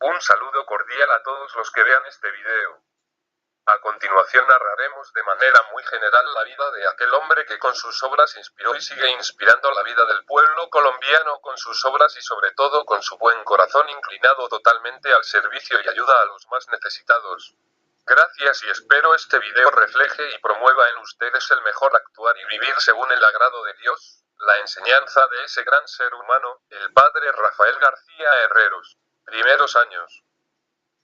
Un saludo cordial a todos los que vean este video. A continuación narraremos de manera muy general la vida de aquel hombre que con sus obras inspiró y sigue inspirando la vida del pueblo colombiano con sus obras y sobre todo con su buen corazón inclinado totalmente al servicio y ayuda a los más necesitados. Gracias y espero este video refleje y promueva en ustedes el mejor actuar y vivir según el agrado de Dios, la enseñanza de ese gran ser humano, el padre Rafael García Herreros. Primeros años.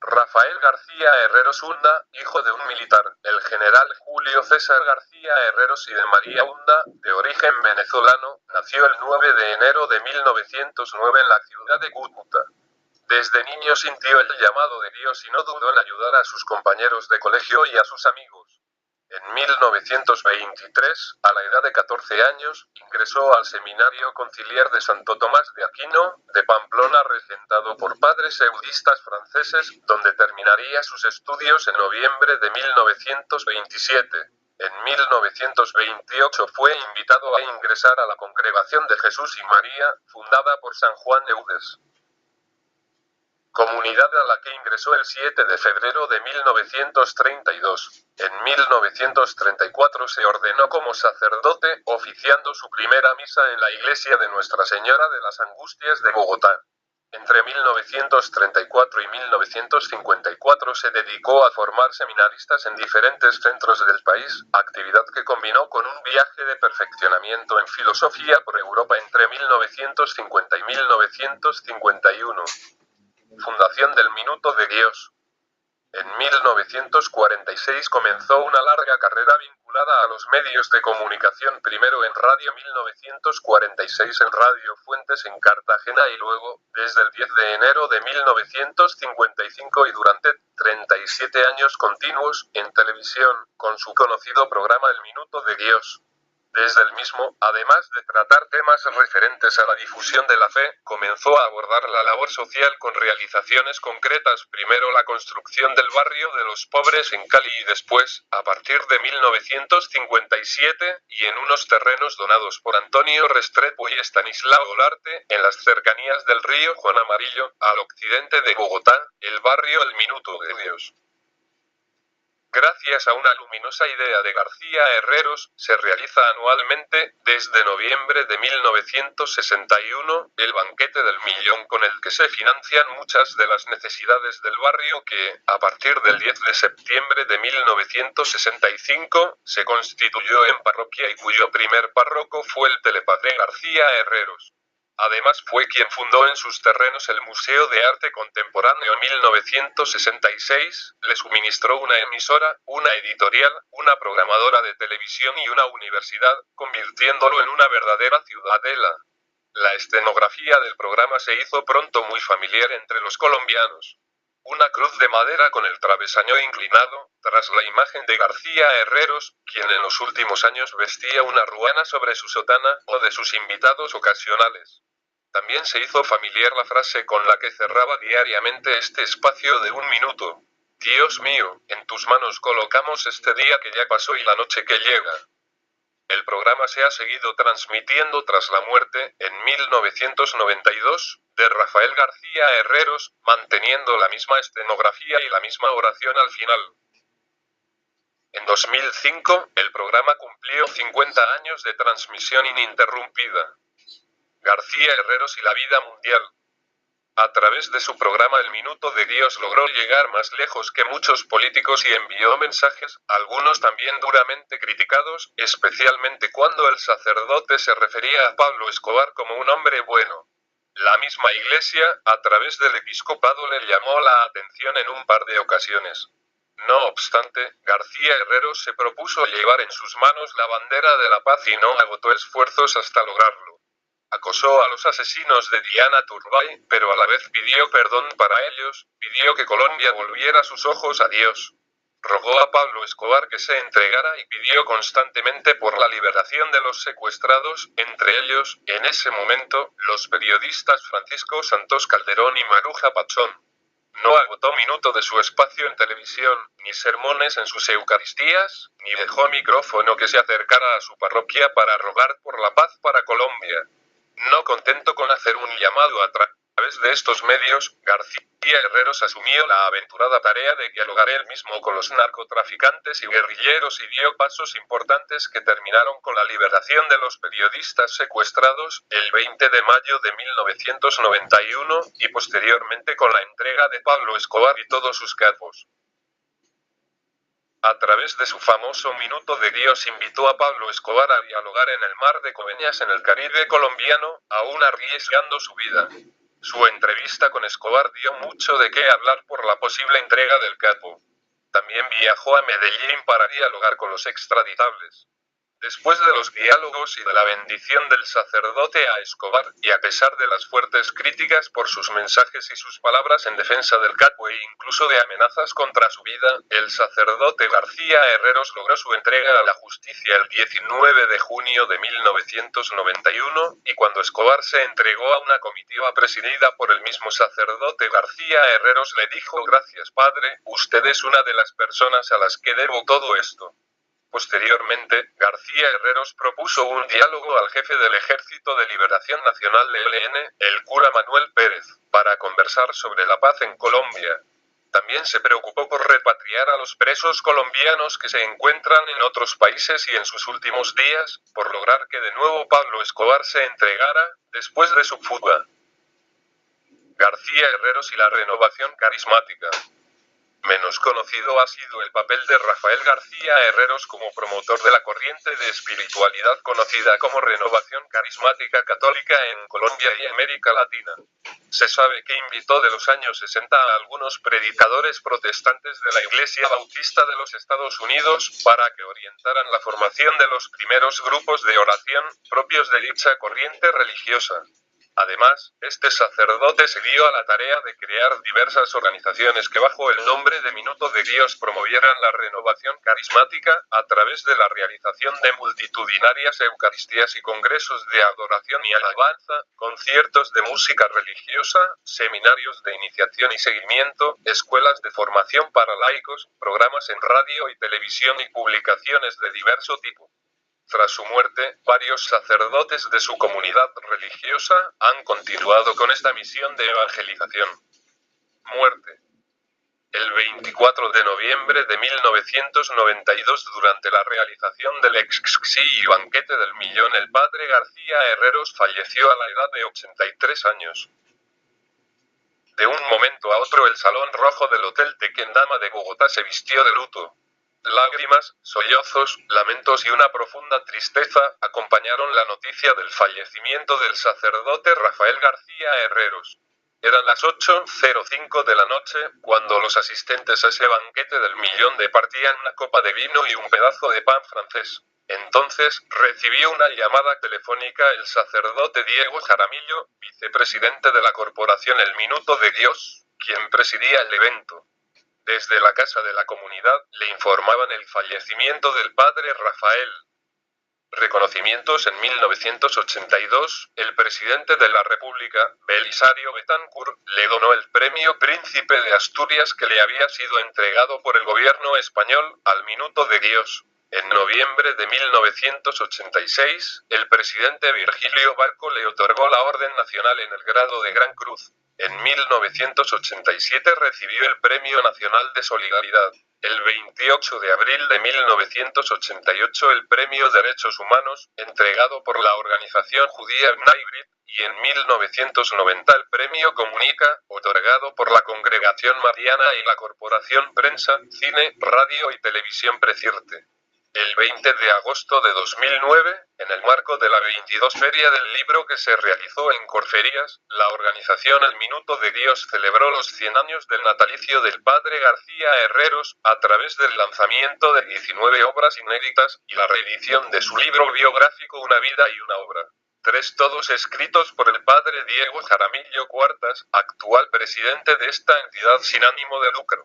Rafael García Herreros Hunda, hijo de un militar, el general Julio César García Herreros y de María Hunda, de origen venezolano, nació el 9 de enero de 1909 en la ciudad de Cúcuta. Desde niño sintió el llamado de Dios y no dudó en ayudar a sus compañeros de colegio y a sus amigos. En 1923, a la edad de 14 años, ingresó al Seminario Conciliar de Santo Tomás de Aquino, de Pamplona, regentado por padres eudistas franceses, donde terminaría sus estudios en noviembre de 1927. En 1928 fue invitado a ingresar a la Congregación de Jesús y María, fundada por San Juan Eudes, comunidad a la que ingresó el 7 de febrero de 1932. En 1934 se ordenó como sacerdote, oficiando su primera misa en la iglesia de Nuestra Señora de las Angustias de Bogotá. Entre 1934 y 1954 se dedicó a formar seminaristas en diferentes centros del país, actividad que combinó con un viaje de perfeccionamiento en filosofía por Europa entre 1950 y 1951. Fundación del Minuto de Dios. En 1946 comenzó una larga carrera vinculada a los medios de comunicación, primero en Radio 1946 en Radio Fuentes en Cartagena y luego, desde el 10 de enero de 1955 y durante 37 años continuos, en televisión, con su conocido programa El Minuto de Dios. Desde el mismo, además de tratar temas referentes a la difusión de la fe, comenzó a abordar la labor social con realizaciones concretas, primero la construcción del barrio de los pobres en Cali y después, a partir de 1957, y en unos terrenos donados por Antonio Restrepo y Estanislao Olarte, en las cercanías del río Juan Amarillo, al occidente de Bogotá, el barrio El Minuto de Dios. Gracias a una luminosa idea de García Herreros, se realiza anualmente, desde noviembre de 1961, el Banquete del Millón con el que se financian muchas de las necesidades del barrio que, a partir del 10 de septiembre de 1965, se constituyó en parroquia y cuyo primer párroco fue el telepadre García Herreros. Además fue quien fundó en sus terrenos el Museo de Arte Contemporáneo en 1966, le suministró una emisora, una editorial, una programadora de televisión y una universidad, convirtiéndolo en una verdadera ciudadela. La escenografía del programa se hizo pronto muy familiar entre los colombianos. Una cruz de madera con el travesaño inclinado, tras la imagen de García Herreros, quien en los últimos años vestía una ruana sobre su sotana, o de sus invitados ocasionales. También se hizo familiar la frase con la que cerraba diariamente este espacio de un minuto. Dios mío, en tus manos colocamos este día que ya pasó y la noche que llega. El programa se ha seguido transmitiendo tras la muerte, en 1992, de Rafael García Herreros, manteniendo la misma escenografía y la misma oración al final. En 2005, el programa cumplió 50 años de transmisión ininterrumpida. García Herreros y la vida mundial. A través de su programa El Minuto de Dios logró llegar más lejos que muchos políticos y envió mensajes, algunos también duramente criticados, especialmente cuando el sacerdote se refería a Pablo Escobar como un hombre bueno. La misma Iglesia, a través del episcopado, le llamó la atención en un par de ocasiones. No obstante, García Herreros se propuso llevar en sus manos la bandera de la paz y no agotó esfuerzos hasta lograrlo. Acosó a los asesinos de Diana Turbay, pero a la vez pidió perdón para ellos, pidió que Colombia volviera sus ojos a Dios. Rogó a Pablo Escobar que se entregara y pidió constantemente por la liberación de los secuestrados, entre ellos, en ese momento, los periodistas Francisco Santos Calderón y Maruja Pachón. No agotó minuto de su espacio en televisión, ni sermones en sus eucaristías, ni dejó micrófono que se acercara a su parroquia para rogar por la paz para Colombia. No contento con hacer un llamado través de estos medios, García Herreros asumió la aventurada tarea de dialogar él mismo con los narcotraficantes y guerrilleros y dio pasos importantes que terminaron con la liberación de los periodistas secuestrados el 20 de mayo de 1991 y posteriormente con la entrega de Pablo Escobar y todos sus capos. A través de su famoso Minuto de Dios invitó a Pablo Escobar a dialogar en el mar de Coveñas en el Caribe colombiano, aún arriesgando su vida. Su entrevista con Escobar dio mucho de qué hablar por la posible entrega del capo. También viajó a Medellín para dialogar con los extraditables. Después de los diálogos y de la bendición del sacerdote a Escobar, y a pesar de las fuertes críticas por sus mensajes y sus palabras en defensa del capo e incluso de amenazas contra su vida, el sacerdote García Herreros logró su entrega a la justicia el 19 de junio de 1991, y cuando Escobar se entregó a una comitiva presidida por el mismo sacerdote García Herreros le dijo: "Gracias, padre, usted es una de las personas a las que debo todo esto". Posteriormente, García Herreros propuso un diálogo al jefe del Ejército de Liberación Nacional ELN, el cura Manuel Pérez, para conversar sobre la paz en Colombia. También se preocupó por repatriar a los presos colombianos que se encuentran en otros países y en sus últimos días, por lograr que de nuevo Pablo Escobar se entregara, después de su fuga. García Herreros y la renovación carismática. Menos conocido ha sido el papel de Rafael García Herreros como promotor de la corriente de espiritualidad conocida como Renovación Carismática Católica en Colombia y América Latina. Se sabe que invitó de los años 60 a algunos predicadores protestantes de la Iglesia Bautista de los Estados Unidos para que orientaran la formación de los primeros grupos de oración propios de dicha corriente religiosa. Además, este sacerdote se dio a la tarea de crear diversas organizaciones que bajo el nombre de Minuto de Dios promovieran la renovación carismática, a través de la realización de multitudinarias eucaristías y congresos de adoración y alabanza, conciertos de música religiosa, seminarios de iniciación y seguimiento, escuelas de formación para laicos, programas en radio y televisión y publicaciones de diverso tipo. Tras su muerte, varios sacerdotes de su comunidad religiosa han continuado con esta misión de evangelización. Muerte. El 24 de noviembre de 1992, durante la realización del y Banquete del Millón, el padre García Herreros falleció a la edad de 83 años. De un momento a otro, el Salón Rojo del Hotel Tequendama de Bogotá se vistió de luto. Lágrimas, sollozos, lamentos y una profunda tristeza acompañaron la noticia del fallecimiento del sacerdote Rafael García Herreros. Eran las 8:05 de la noche, cuando los asistentes a ese banquete del millón departían una copa de vino y un pedazo de pan francés. Entonces, recibió una llamada telefónica el sacerdote Diego Jaramillo, vicepresidente de la corporación El Minuto de Dios, quien presidía el evento. Desde la casa de la comunidad, le informaban el fallecimiento del padre Rafael. Reconocimientos. En 1982, el presidente de la República, Belisario Betancur, le donó el premio Príncipe de Asturias que le había sido entregado por el gobierno español, al Minuto de Dios. En noviembre de 1986, el presidente Virgilio Barco le otorgó la Orden Nacional en el grado de Gran Cruz. En 1987 recibió el Premio Nacional de Solidaridad. El 28 de abril de 1988 el Premio Derechos Humanos, entregado por la organización judía Bnai Brit, y en 1990 el Premio Comunica, otorgado por la Congregación Mariana y la Corporación Prensa, Cine, Radio y Televisión Precirte. El 20 de agosto de 2009, en el marco de la 22 Feria del Libro que se realizó en Corferías, la organización El Minuto de Dios celebró los 100 años del natalicio del padre García Herreros, a través del lanzamiento de 19 obras inéditas, y la reedición de su libro biográfico Una vida y una obra. 3 todos escritos por el padre Diego Jaramillo Cuartas, actual presidente de esta entidad sin ánimo de lucro.